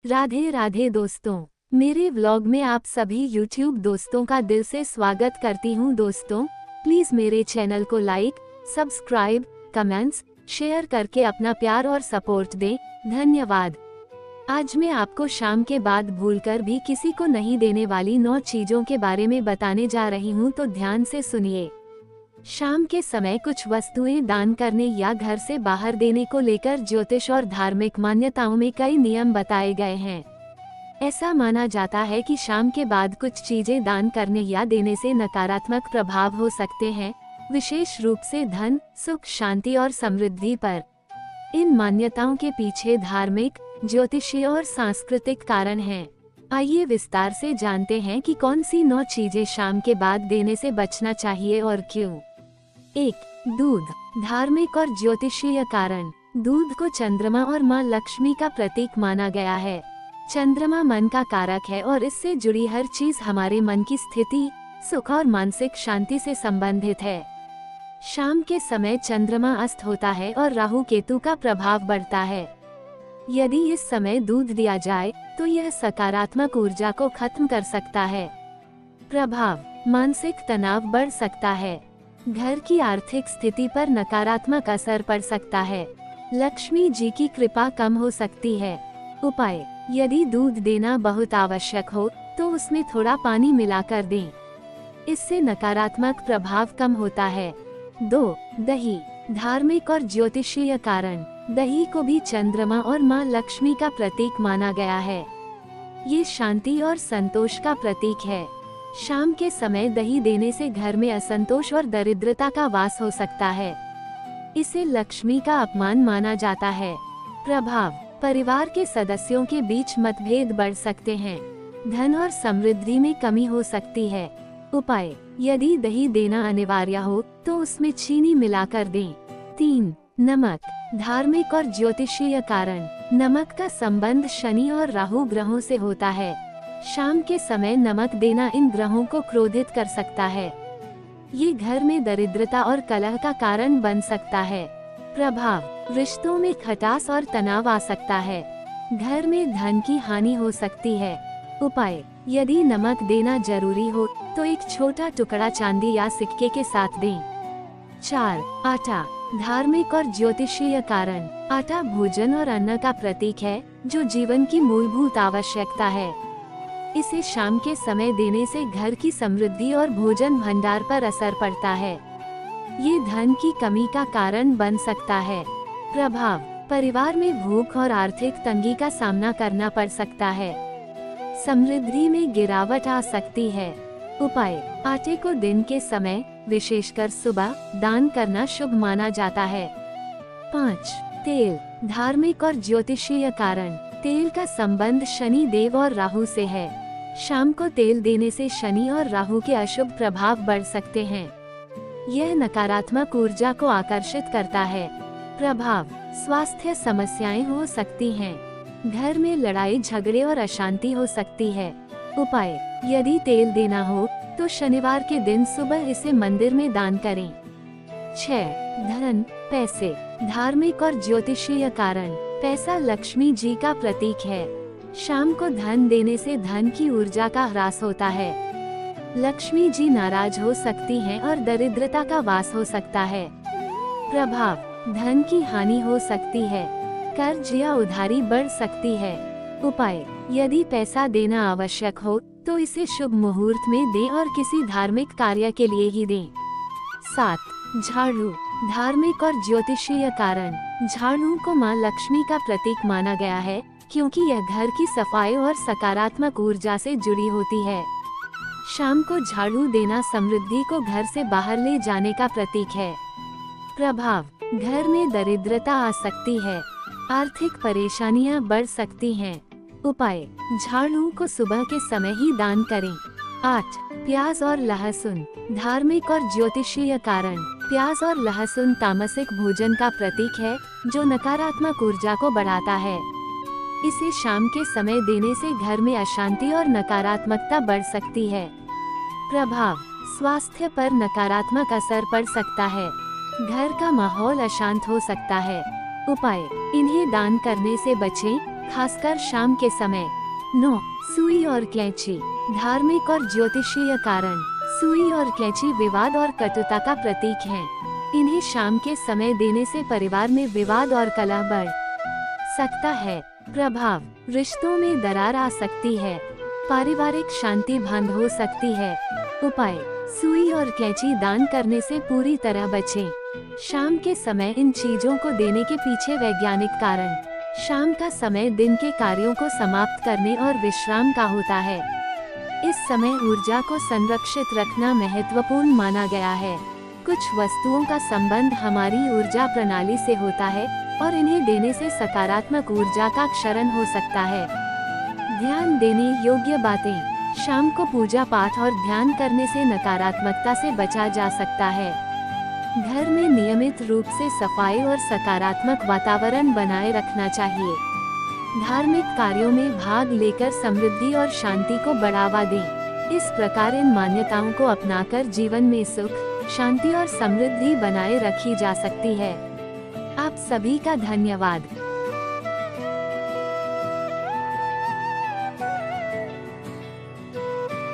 राधे राधे दोस्तों, मेरे व्लॉग में आप सभी YouTube दोस्तों का दिल से स्वागत करती हूँ। दोस्तों प्लीज मेरे चैनल को लाइक, सब्सक्राइब, कमेंट्स, शेयर करके अपना प्यार और सपोर्ट दें। धन्यवाद। आज मैं आपको शाम के बाद भूलकर भी किसी को नहीं देने वाली 9 चीजों के बारे में बताने जा रही हूँ, तो ध्यान से सुनिए। शाम के समय कुछ वस्तुएं दान करने या घर से बाहर देने को लेकर ज्योतिष और धार्मिक मान्यताओं में कई नियम बताए गए हैं। ऐसा माना जाता है कि शाम के बाद कुछ चीजें दान करने या देने से नकारात्मक प्रभाव हो सकते हैं, विशेष रूप से धन, सुख, शांति और समृद्धि पर। इन मान्यताओं के पीछे धार्मिक, ज्योतिषीय और सांस्कृतिक कारण हैं। आइए विस्तार से जानते हैं कि कौन सी 9 चीजें शाम के बाद देने से बचना चाहिए और क्यों। 1. दूध। धार्मिक और ज्योतिषीय कारण। दूध को चंद्रमा और मां लक्ष्मी का प्रतीक माना गया है। चंद्रमा मन का कारक है और इससे जुड़ी हर चीज हमारे मन की स्थिति, सुख और मानसिक शांति से संबंधित है। शाम के समय चंद्रमा अस्त होता है और राहु केतु का प्रभाव बढ़ता है। यदि इस समय दूध दिया जाए तो यह सकारात्मक ऊर्जा को खत्म कर सकता है। प्रभाव। मानसिक तनाव बढ़ सकता है। घर की आर्थिक स्थिति पर नकारात्मक असर पड़ सकता है। लक्ष्मी जी की कृपा कम हो सकती है। उपाय। यदि दूध देना बहुत आवश्यक हो तो उसमें थोड़ा पानी मिलाकर दें। इससे नकारात्मक प्रभाव कम होता है। 2. दही। धार्मिक और ज्योतिषीय कारण। दही को भी चंद्रमा और मां लक्ष्मी का प्रतीक माना गया है। ये शांति और संतोष का प्रतीक है। शाम के समय दही देने से घर में असंतोष और दरिद्रता का वास हो सकता है। इसे लक्ष्मी का अपमान माना जाता है। प्रभाव। परिवार के सदस्यों के बीच मतभेद बढ़ सकते हैं। धन और समृद्धि में कमी हो सकती है। उपाय। यदि दही देना अनिवार्य हो तो उसमें चीनी मिलाकर दें। 3. नमक। धार्मिक और ज्योतिषीय कारण। नमक का संबंध शनि और राहु ग्रहों से होता है। शाम के समय नमक देना इन ग्रहों को क्रोधित कर सकता है। ये घर में दरिद्रता और कलह का कारण बन सकता है। प्रभाव। रिश्तों में खटास और तनाव आ सकता है। घर में धन की हानि हो सकती है। उपाय। यदि नमक देना जरूरी हो तो एक छोटा टुकड़ा चांदी या सिक्के के साथ दें। 4. आटा। धार्मिक और ज्योतिषीय कारण। आटा भोजन और अन्न का प्रतीक है, जो जीवन की मूलभूत आवश्यकता है। इसे शाम के समय देने से घर की समृद्धि और भोजन भंडार पर असर पड़ता है। ये धन की कमी का कारण बन सकता है। प्रभाव। परिवार में भूख और आर्थिक तंगी का सामना करना पड़ सकता है। समृद्धि में गिरावट आ सकती है। उपाय। आटे को दिन के समय, विशेषकर सुबह, दान करना शुभ माना जाता है। 5. तेल। धार्मिक और ज्योतिषीय कारण। तेल का संबंध शनि देव और राहु से है। शाम को तेल देने से शनि और राहु के अशुभ प्रभाव बढ़ सकते हैं। यह नकारात्मक ऊर्जा को आकर्षित करता है। प्रभाव। स्वास्थ्य समस्याएं हो सकती हैं। घर में लड़ाई झगड़े और अशांति हो सकती है। उपाय। यदि तेल देना हो तो शनिवार के दिन सुबह इसे मंदिर में दान करें। 6. धन, पैसे। धार्मिक और ज्योतिषीय कारण। पैसा लक्ष्मी जी का प्रतीक है। शाम को धन देने से धन की ऊर्जा का ह्रास होता है। लक्ष्मी जी नाराज हो सकती हैं और दरिद्रता का वास हो सकता है। प्रभाव। धन की हानि हो सकती है। कर्ज या उधारी बढ़ सकती है। उपाय। यदि पैसा देना आवश्यक हो तो इसे शुभ मुहूर्त में दें और किसी धार्मिक कार्य के लिए ही दें। 7. झाड़ू। धार्मिक और ज्योतिषीय कारण। झाड़ू को मां लक्ष्मी का प्रतीक माना गया है, क्योंकि यह घर की सफाई और सकारात्मक ऊर्जा से जुड़ी होती है। शाम को झाड़ू देना समृद्धि को घर से बाहर ले जाने का प्रतीक है। प्रभाव। घर में दरिद्रता आ सकती है। आर्थिक परेशानियां बढ़ सकती हैं। उपाय। झाड़ू को सुबह के समय ही दान करें। 8. प्याज और लहसुन। धार्मिक और ज्योतिषीय कारण। प्याज और लहसुन तामसिक भोजन का प्रतीक है, जो नकारात्मक ऊर्जा को बढ़ाता है। इसे शाम के समय देने से घर में अशांति और नकारात्मकता बढ़ सकती है। प्रभाव। स्वास्थ्य पर नकारात्मक असर पड़ सकता है। घर का माहौल अशांत हो सकता है। उपाय। इन्हें दान करने से बचें, खासकर शाम के समय। 9. सुई और कैंची। धार्मिक और ज्योतिषीय कारण। सुई और कैंची विवाद और कटुता का प्रतीक हैं। इन्हें शाम के समय देने से परिवार में विवाद और कलह बढ़ सकता है। प्रभाव: रिश्तों में दरार आ सकती है। पारिवारिक शांति भंग हो सकती है। उपाय: सुई और कैंची दान करने से पूरी तरह बचें। शाम के समय इन चीजों को देने के पीछे वैज्ञानिक कारण: शाम का समय दिन के कार्यों को समाप्त करने और विश्राम का होता है। इस समय ऊर्जा को संरक्षित रखना महत्वपूर्ण माना गया है। कुछ वस्तुओं का संबंध हमारी ऊर्जा प्रणाली से होता है और इन्हें देने से सकारात्मक ऊर्जा का क्षरण हो सकता है। ध्यान देने योग्य बातें: शाम को पूजा पाठ और ध्यान करने से नकारात्मकता से बचा जा सकता है। घर में नियमित रूप से सफाई और सकारात्मक वातावरण बनाए रखना चाहिए। धार्मिक कार्यों में भाग लेकर समृद्धि और शांति को बढ़ावा दें। इस प्रकार इन मान्यताओं को अपनाकर जीवन में सुख, शांति और समृद्धि बनाए रखी जा सकती है। आप सभी का धन्यवाद।